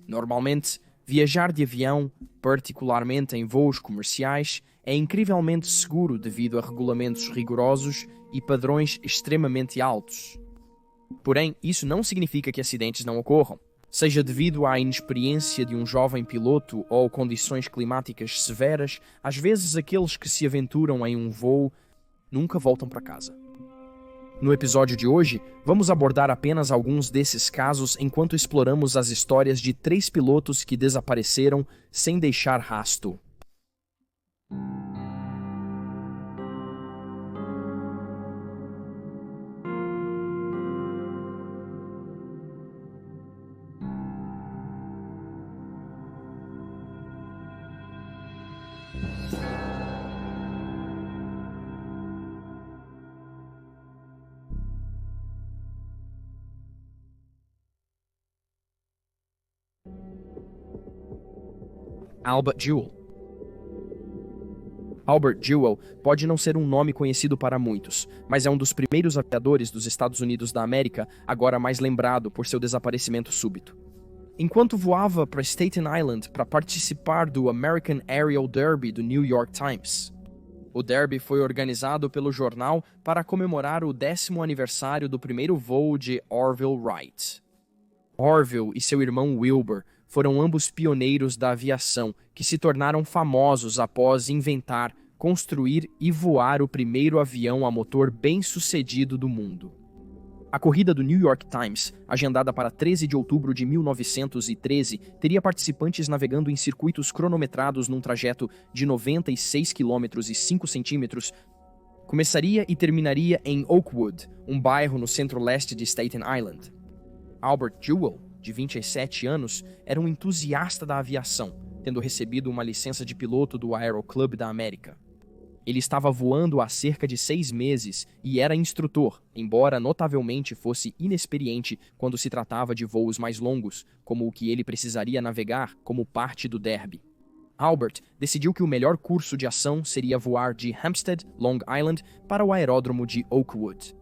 Normalmente, viajar de avião, particularmente em voos comerciais, é incrivelmente seguro devido a regulamentos rigorosos e padrões extremamente altos. Porém, isso não significa que acidentes não ocorram. Seja devido à inexperiência de um jovem piloto ou condições climáticas severas, às vezes aqueles que se aventuram em um voo nunca voltam para casa. No episódio de hoje, vamos abordar apenas alguns desses casos enquanto exploramos as histórias de 3 pilotos que desapareceram sem deixar rastro. Albert Jewell. Albert Jewell pode não ser um nome conhecido para muitos, mas é um dos primeiros aviadores dos Estados Unidos da América, agora mais lembrado por seu desaparecimento súbito. Enquanto voava para Staten Island para participar do American Aerial Derby do New York Times. O derby foi organizado pelo jornal para comemorar o 10º aniversário do primeiro voo de Orville Wright. Orville e seu irmão Wilbur foram ambos pioneiros da aviação, que se tornaram famosos após inventar, construir e voar o primeiro avião a motor bem-sucedido do mundo. A corrida do New York Times, agendada para 13 de outubro de 1913, teria participantes navegando em circuitos cronometrados num trajeto de 96 km e 5 centímetros. Começaria e terminaria em Oakwood, um bairro no centro-leste de Staten Island. Albert Jewell, de 27 anos, era um entusiasta da aviação, tendo recebido uma licença de piloto do Aero Club da América. Ele estava voando há cerca de 6 meses e era instrutor, embora notavelmente fosse inexperiente quando se tratava de voos mais longos, como o que ele precisaria navegar como parte do derby. Albert decidiu que o melhor curso de ação seria voar de Hempstead, Long Island, para o aeródromo de Oakwood.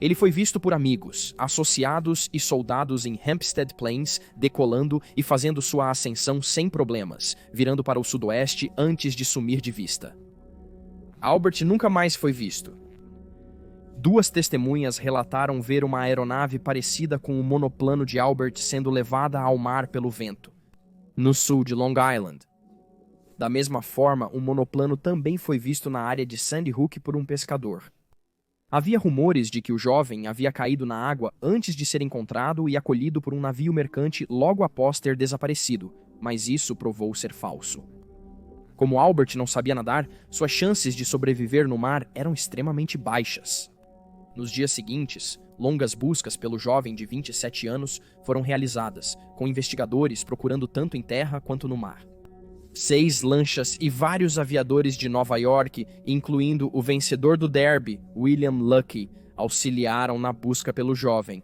Ele foi visto por amigos, associados e soldados em Hempstead Plains, decolando e fazendo sua ascensão sem problemas, virando para o sudoeste antes de sumir de vista. Albert nunca mais foi visto. 2 testemunhas relataram ver uma aeronave parecida com o monoplano de Albert sendo levada ao mar pelo vento, no sul de Long Island. Da mesma forma, um monoplano também foi visto na área de Sandy Hook por um pescador. Havia rumores de que o jovem havia caído na água antes de ser encontrado e acolhido por um navio mercante logo após ter desaparecido, mas isso provou ser falso. Como Albert não sabia nadar, suas chances de sobreviver no mar eram extremamente baixas. Nos dias seguintes, longas buscas pelo jovem de 27 anos foram realizadas, com investigadores procurando tanto em terra quanto no mar. 6 lanchas e vários aviadores de Nova York, incluindo o vencedor do derby, William Luckey, auxiliaram na busca pelo jovem.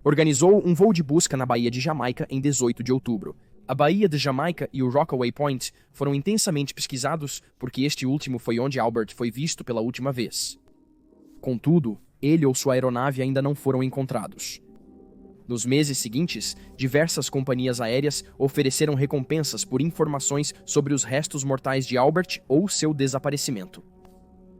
Organizou um voo de busca na Baía de Jamaica em 18 de outubro. A Baía de Jamaica e o Rockaway Point foram intensamente pesquisados porque este último foi onde Albert foi visto pela última vez. Contudo, ele ou sua aeronave ainda não foram encontrados. Nos meses seguintes, diversas companhias aéreas ofereceram recompensas por informações sobre os restos mortais de Albert ou seu desaparecimento.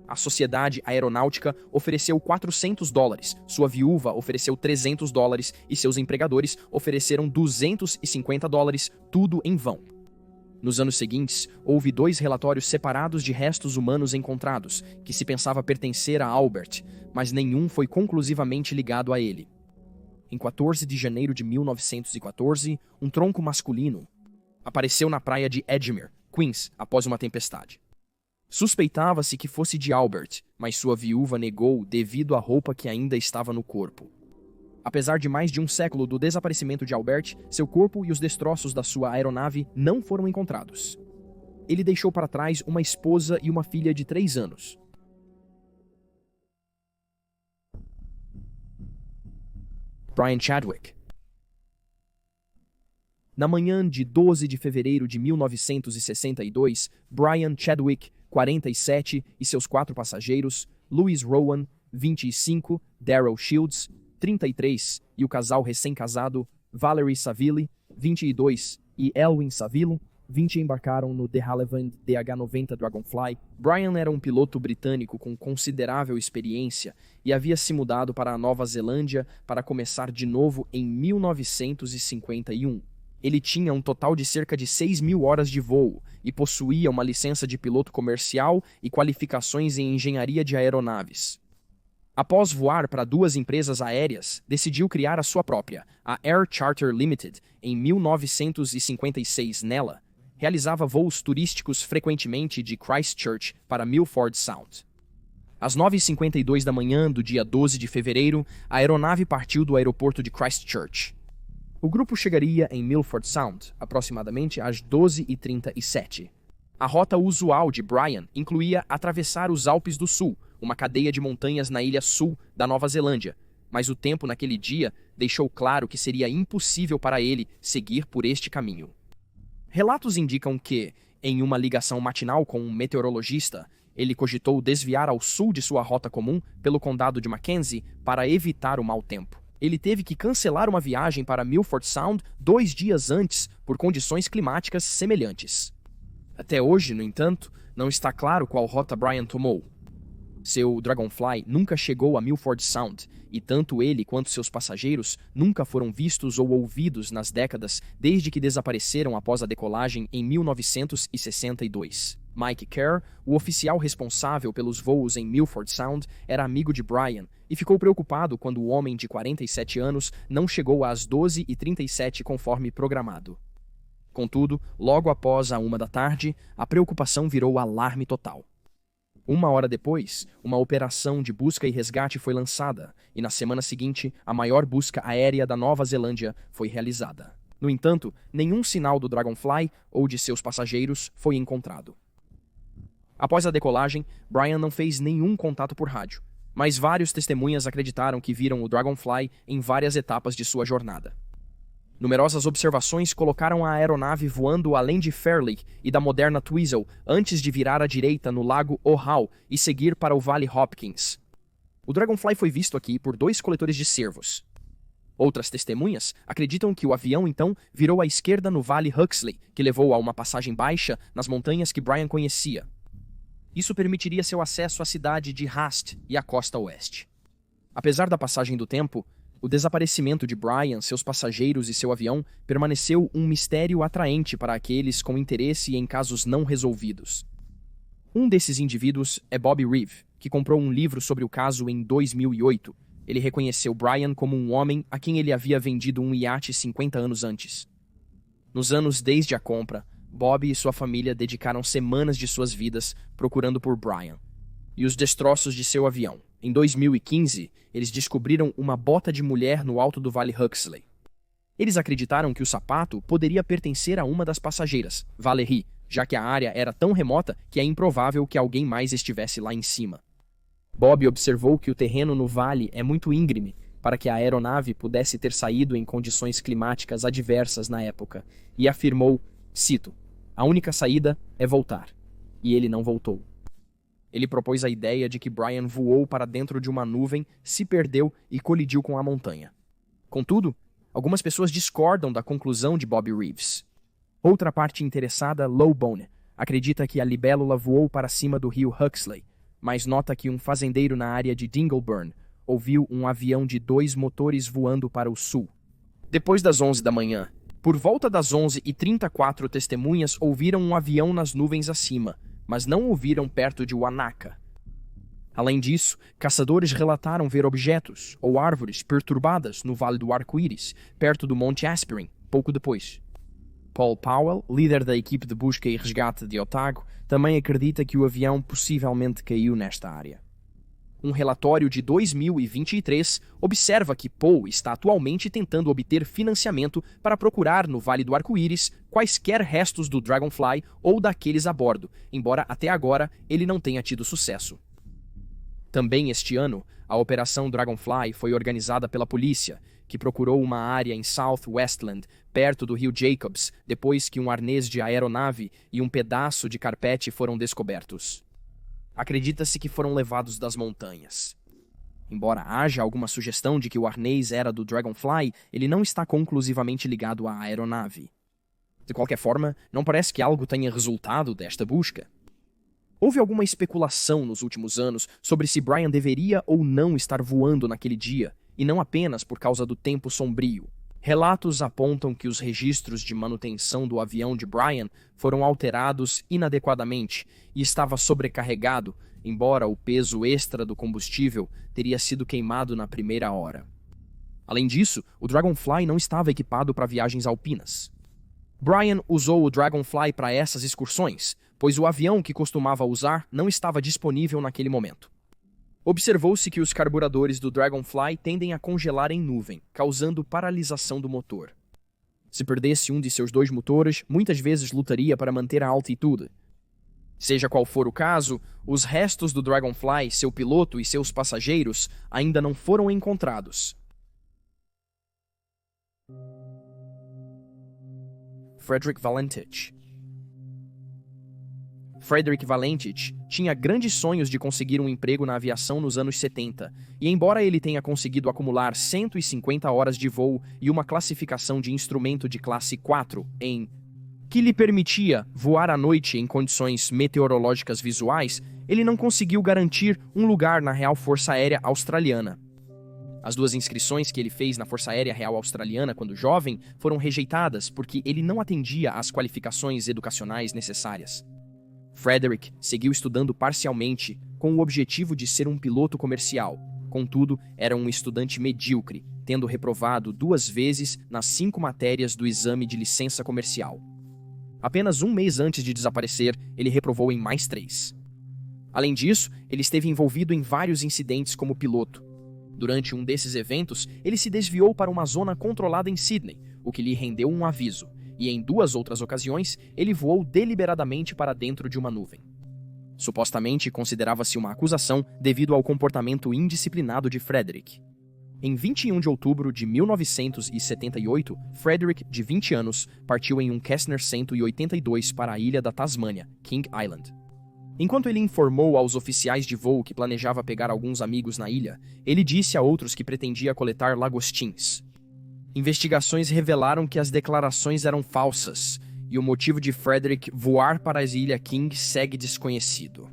A Sociedade Aeronáutica ofereceu $400, sua viúva ofereceu $300 e seus empregadores ofereceram $250, tudo em vão. Nos anos seguintes, houve 2 relatórios separados de restos humanos encontrados, que se pensava pertencer a Albert, mas nenhum foi conclusivamente ligado a ele. Em 14 de janeiro de 1914, um tronco masculino apareceu na praia de Edgemere, Queens, após uma tempestade. Suspeitava-se que fosse de Albert, mas sua viúva negou devido à roupa que ainda estava no corpo. Apesar de mais de um século do desaparecimento de Albert, seu corpo e os destroços da sua aeronave não foram encontrados. Ele deixou para trás uma esposa e uma filha de 3 anos. Brian Chadwick. Na manhã de 12 de fevereiro de 1962, Brian Chadwick, 47, e seus 4 passageiros, Louis Rowan, 25, Daryl Shields, 33, e o casal recém-casado, Valerie Saville, 22, e Elwin Savilo, 20 embarcaram no de Havilland DH-90 Dragonfly. Brian era um piloto britânico com considerável experiência e havia se mudado para a Nova Zelândia para começar de novo em 1951. Ele tinha um total de cerca de 6.000 horas de voo e possuía uma licença de piloto comercial e qualificações em engenharia de aeronaves. Após voar para 2 empresas aéreas, decidiu criar a sua própria, a Air Charter Limited, em 1956. Nela, realizava voos turísticos frequentemente de Christchurch para Milford Sound. Às 9h52 da manhã do dia 12 de fevereiro, a aeronave partiu do aeroporto de Christchurch. O grupo chegaria em Milford Sound aproximadamente às 12h37. A rota usual de Brian incluía atravessar os Alpes do Sul, uma cadeia de montanhas na ilha sul da Nova Zelândia, mas o tempo naquele dia deixou claro que seria impossível para ele seguir por este caminho. Relatos indicam que, em uma ligação matinal com um meteorologista, ele cogitou desviar ao sul de sua rota comum pelo condado de Mackenzie para evitar o mau tempo. Ele teve que cancelar uma viagem para Milford Sound 2 dias antes por condições climáticas semelhantes. Até hoje, no entanto, não está claro qual rota Brian tomou. Seu Dragonfly nunca chegou a Milford Sound, e tanto ele quanto seus passageiros nunca foram vistos ou ouvidos nas décadas desde que desapareceram após a decolagem em 1962. Mike Kerr, o oficial responsável pelos voos em Milford Sound, era amigo de Brian e ficou preocupado quando o homem de 47 anos não chegou às 12h37 conforme programado. Contudo, logo após a 1 da tarde, a preocupação virou alarme total. 1 hora depois, uma operação de busca e resgate foi lançada, e na semana seguinte, a maior busca aérea da Nova Zelândia foi realizada. No entanto, nenhum sinal do Dragonfly ou de seus passageiros foi encontrado. Após a decolagem, Brian não fez nenhum contato por rádio, mas vários testemunhas acreditaram que viram o Dragonfly em várias etapas de sua jornada. Numerosas observações colocaram a aeronave voando além de Fairleigh e da moderna Twizel antes de virar à direita no lago Ohau e seguir para o Vale Hopkins. O Dragonfly foi visto aqui por 2 coletores de cervos. Outras testemunhas acreditam que o avião então virou à esquerda no Vale Huxley, que levou a uma passagem baixa nas montanhas que Brian conhecia. Isso permitiria seu acesso à cidade de Hast e à costa oeste. Apesar da passagem do tempo, o desaparecimento de Brian, seus passageiros e seu avião permaneceu um mistério atraente para aqueles com interesse em casos não resolvidos. Um desses indivíduos é Bobby Reeve, que comprou um livro sobre o caso em 2008. Ele reconheceu Brian como um homem a quem ele havia vendido um iate 50 anos antes. Nos anos desde a compra, Bobby e sua família dedicaram semanas de suas vidas procurando por Brian e os destroços de seu avião. Em 2015, eles descobriram uma bota de mulher no alto do Vale Huxley. Eles acreditaram que o sapato poderia pertencer a uma das passageiras, Valerie, já que a área era tão remota que é improvável que alguém mais estivesse lá em cima. Bob observou que o terreno no vale é muito íngreme para que a aeronave pudesse ter saído em condições climáticas adversas na época, e afirmou, cito, "A única saída é voltar." E ele não voltou. Ele propôs a ideia de que Brian voou para dentro de uma nuvem, se perdeu e colidiu com a montanha. Contudo, algumas pessoas discordam da conclusão de Bobby Reeves. Outra parte interessada, Lowbone, acredita que a libélula voou para cima do rio Huxley, mas nota que um fazendeiro na área de Dingleburn ouviu um avião de 2 motores voando para o sul. Depois das 11 da manhã, por volta das 11h34, testemunhas ouviram um avião nas nuvens acima, mas não ouviram perto de Wanaka. Além disso, caçadores relataram ver objetos ou árvores perturbadas no Vale do Arco-Íris, perto do Monte Aspirin, pouco depois. Paul Powell, líder da equipe de busca e resgate de Otago, também acredita que o avião possivelmente caiu nesta área. Um relatório de 2023 observa que Paul está atualmente tentando obter financiamento para procurar no Vale do Arco-Íris quaisquer restos do Dragonfly ou daqueles a bordo, embora até agora ele não tenha tido sucesso. Também este ano, a Operação Dragonfly foi organizada pela polícia, que procurou uma área em South Westland, perto do rio Jacobs, depois que um arnês de aeronave e um pedaço de carpete foram descobertos. Acredita-se que foram levados das montanhas. Embora haja alguma sugestão de que o arnês era do Dragonfly, ele não está conclusivamente ligado à aeronave. De qualquer forma, não parece que algo tenha resultado desta busca. Houve alguma especulação nos últimos anos sobre se Brian deveria ou não estar voando naquele dia, e não apenas por causa do tempo sombrio. Relatos apontam que os registros de manutenção do avião de Brian foram alterados inadequadamente e estava sobrecarregado, embora o peso extra do combustível teria sido queimado na primeira hora. Além disso, o Dragonfly não estava equipado para viagens alpinas. Brian usou o Dragonfly para essas excursões, pois o avião que costumava usar não estava disponível naquele momento. Observou-se que os carburadores do Dragonfly tendem a congelar em nuvem, causando paralisação do motor. Se perdesse um de seus dois motores, muitas vezes lutaria para manter a altitude. Seja qual for o caso, os restos do Dragonfly, seu piloto e seus passageiros ainda não foram encontrados. Frederick Valentich tinha grandes sonhos de conseguir um emprego na aviação nos anos 70, e embora ele tenha conseguido acumular 150 horas de voo e uma classificação de instrumento de classe 4 que lhe permitia voar à noite em condições meteorológicas visuais, ele não conseguiu garantir um lugar na Real Força Aérea Australiana. As duas inscrições que ele fez na Força Aérea Real Australiana quando jovem foram rejeitadas porque ele não atendia às qualificações educacionais necessárias. Frederick seguiu estudando parcialmente com o objetivo de ser um piloto comercial. Contudo, era um estudante medíocre, tendo reprovado 2 vezes nas 5 matérias do exame de licença comercial. Apenas um mês antes de desaparecer, ele reprovou em mais 3. Além disso, ele esteve envolvido em vários incidentes como piloto. Durante um desses eventos, ele se desviou para uma zona controlada em Sydney, o que lhe rendeu um aviso, e em 2 outras ocasiões, ele voou deliberadamente para dentro de uma nuvem. Supostamente, considerava-se uma acusação devido ao comportamento indisciplinado de Frederick. Em 21 de outubro de 1978, Frederick, de 20 anos, partiu em um Cessna 182 para a ilha da Tasmânia, King Island. Enquanto ele informou aos oficiais de voo que planejava pegar alguns amigos na ilha, ele disse a outros que pretendia coletar lagostins. Investigações revelaram que as declarações eram falsas, e o motivo de Frederick voar para a ilha King segue desconhecido.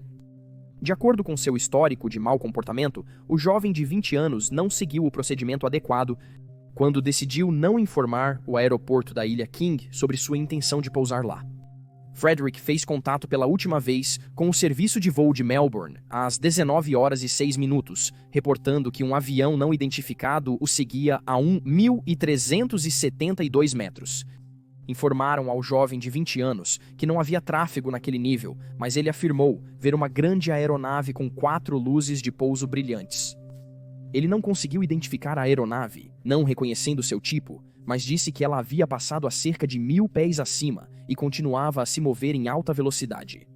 De acordo com seu histórico de mau comportamento, o jovem de 20 anos não seguiu o procedimento adequado quando decidiu não informar o aeroporto da ilha King sobre sua intenção de pousar lá. Frederick fez contato pela última vez com o serviço de voo de Melbourne às 19h06, reportando que um avião não identificado o seguia a 1.372 metros. Informaram ao jovem de 20 anos que não havia tráfego naquele nível, mas ele afirmou ver uma grande aeronave com 4 luzes de pouso brilhantes. Ele não conseguiu identificar a aeronave, não reconhecendo seu tipo, mas disse que ela havia passado a cerca de 1.000 pés acima e continuava a se mover em alta velocidade.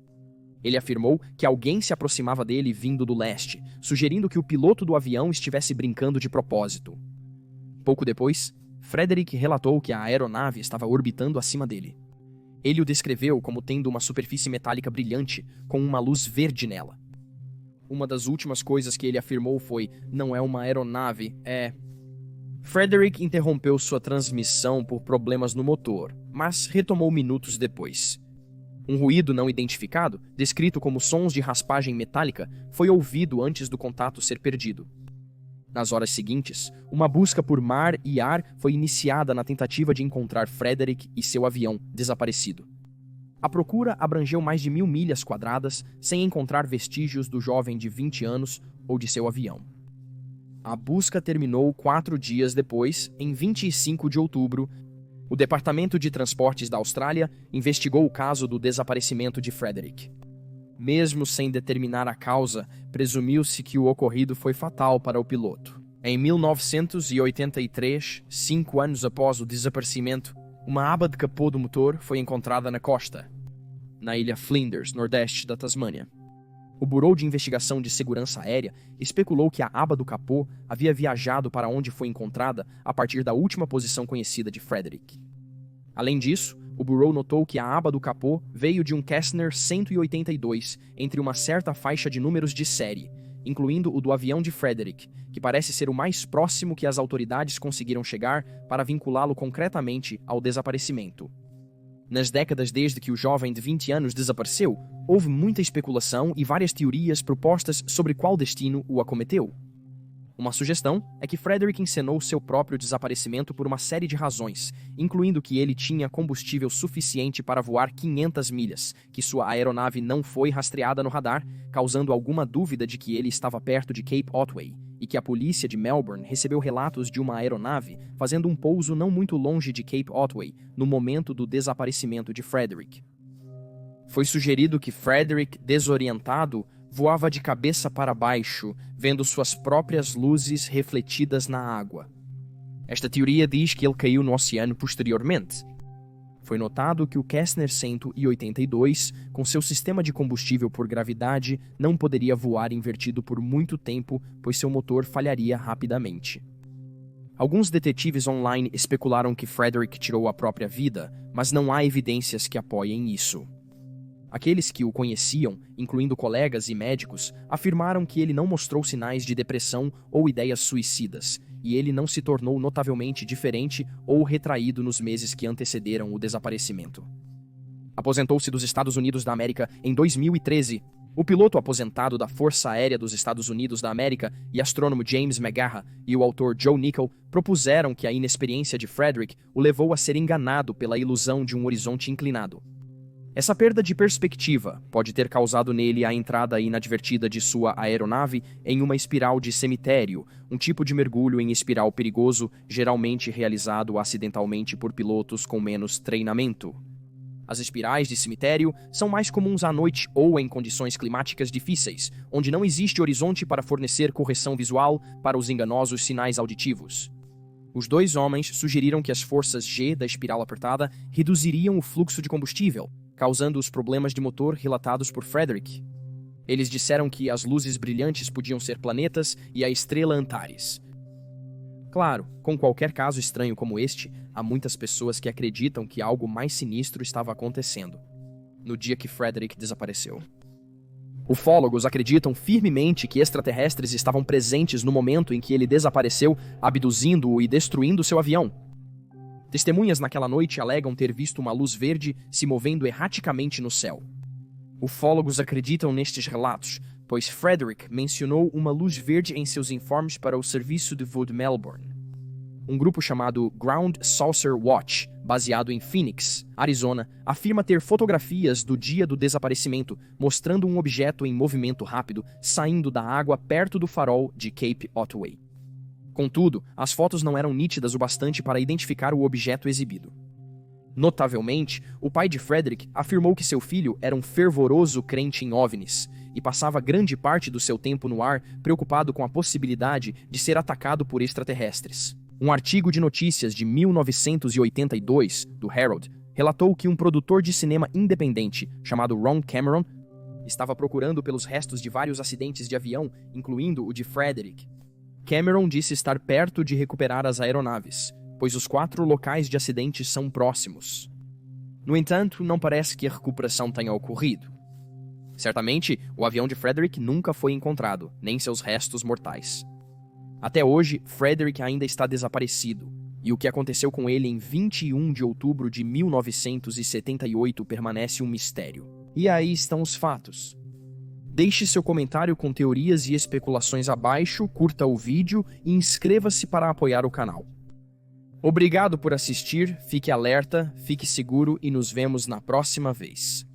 Ele afirmou que alguém se aproximava dele vindo do leste, sugerindo que o piloto do avião estivesse brincando de propósito. Pouco depois, Frederick relatou que a aeronave estava orbitando acima dele. Ele o descreveu como tendo uma superfície metálica brilhante, com uma luz verde nela. Uma das últimas coisas que ele afirmou foi: "Não é uma aeronave, é..." Frederick interrompeu sua transmissão por problemas no motor, mas retomou minutos depois. Um ruído não identificado, descrito como sons de raspagem metálica, foi ouvido antes do contato ser perdido. Nas horas seguintes, uma busca por mar e ar foi iniciada na tentativa de encontrar Frederick e seu avião desaparecido. A procura abrangeu mais de 1.000 milhas quadradas, sem encontrar vestígios do jovem de 20 anos ou de seu avião. A busca terminou 4 dias depois, em 25 de outubro. O Departamento de Transportes da Austrália investigou o caso do desaparecimento de Frederick. Mesmo sem determinar a causa, presumiu-se que o ocorrido foi fatal para o piloto. Em 1983, 5 anos após o desaparecimento, uma aba de capô do motor foi encontrada na costa, na ilha Flinders, nordeste da Tasmânia. O Bureau de Investigação de Segurança Aérea especulou que a aba do capô havia viajado para onde foi encontrada a partir da última posição conhecida de Frederick. Além disso, o Bureau notou que a aba do capô veio de um Cessna 182 entre uma certa faixa de números de série, incluindo o do avião de Frederick, que parece ser o mais próximo que as autoridades conseguiram chegar para vinculá-lo concretamente ao desaparecimento. Nas décadas desde que o jovem de 20 anos desapareceu, houve muita especulação e várias teorias propostas sobre qual destino o acometeu. Uma sugestão é que Frederick encenou seu próprio desaparecimento por uma série de razões, incluindo que ele tinha combustível suficiente para voar 500 milhas, que sua aeronave não foi rastreada no radar, causando alguma dúvida de que ele estava perto de Cape Otway, e que a polícia de Melbourne recebeu relatos de uma aeronave fazendo um pouso não muito longe de Cape Otway no momento do desaparecimento de Frederick. Foi sugerido que Frederick, desorientado, voava de cabeça para baixo, vendo suas próprias luzes refletidas na água. Esta teoria diz que ele caiu no oceano posteriormente. Foi notado que o Cessna 182, com seu sistema de combustível por gravidade, não poderia voar invertido por muito tempo, pois seu motor falharia rapidamente. Alguns detetives online especularam que Frederick tirou a própria vida, mas não há evidências que apoiem isso. Aqueles que o conheciam, incluindo colegas e médicos, afirmaram que ele não mostrou sinais de depressão ou ideias suicidas, e ele não se tornou notavelmente diferente ou retraído nos meses que antecederam o desaparecimento. Aposentou-se dos Estados Unidos da América em 2013. O piloto aposentado da Força Aérea dos Estados Unidos da América e astrônomo James McGarrah e o autor Joe Nickell propuseram que a inexperiência de Frederick o levou a ser enganado pela ilusão de um horizonte inclinado. Essa perda de perspectiva pode ter causado nele a entrada inadvertida de sua aeronave em uma espiral de cemitério, um tipo de mergulho em espiral perigoso, geralmente realizado acidentalmente por pilotos com menos treinamento. As espirais de cemitério são mais comuns à noite ou em condições climáticas difíceis, onde não existe horizonte para fornecer correção visual para os enganosos sinais auditivos. Os dois homens sugeriram que as forças G da espiral apertada reduziriam o fluxo de combustível, causando os problemas de motor relatados por Frederick. Eles disseram que as luzes brilhantes podiam ser planetas e a estrela Antares. Claro, com qualquer caso estranho como este, há muitas pessoas que acreditam que algo mais sinistro estava acontecendo no dia que Frederick desapareceu. Ufólogos acreditam firmemente que extraterrestres estavam presentes no momento em que ele desapareceu, abduzindo-o e destruindo seu avião. Testemunhas naquela noite alegam ter visto uma luz verde se movendo erraticamente no céu. Ufólogos acreditam nestes relatos, pois Frederick mencionou uma luz verde em seus informes para o serviço de voo de Melbourne. Um grupo chamado Ground Saucer Watch, baseado em Phoenix, Arizona, afirma ter fotografias do dia do desaparecimento, mostrando um objeto em movimento rápido saindo da água perto do farol de Cape Otway. Contudo, as fotos não eram nítidas o bastante para identificar o objeto exibido. Notavelmente, o pai de Frederick afirmou que seu filho era um fervoroso crente em OVNIs e passava grande parte do seu tempo no ar preocupado com a possibilidade de ser atacado por extraterrestres. Um artigo de notícias de 1982, do Herald, relatou que um produtor de cinema independente, chamado Ron Cameron, estava procurando pelos restos de vários acidentes de avião, incluindo o de Frederick. Cameron disse estar perto de recuperar as aeronaves, pois os 4 locais de acidentes são próximos. No entanto, não parece que a recuperação tenha ocorrido. Certamente, o avião de Frederick nunca foi encontrado, nem seus restos mortais. Até hoje, Frederick ainda está desaparecido, e o que aconteceu com ele em 21 de outubro de 1978 permanece um mistério. E aí estão os fatos. Deixe seu comentário com teorias e especulações abaixo, curta o vídeo e inscreva-se para apoiar o canal. Obrigado por assistir, fique alerta, fique seguro e nos vemos na próxima vez.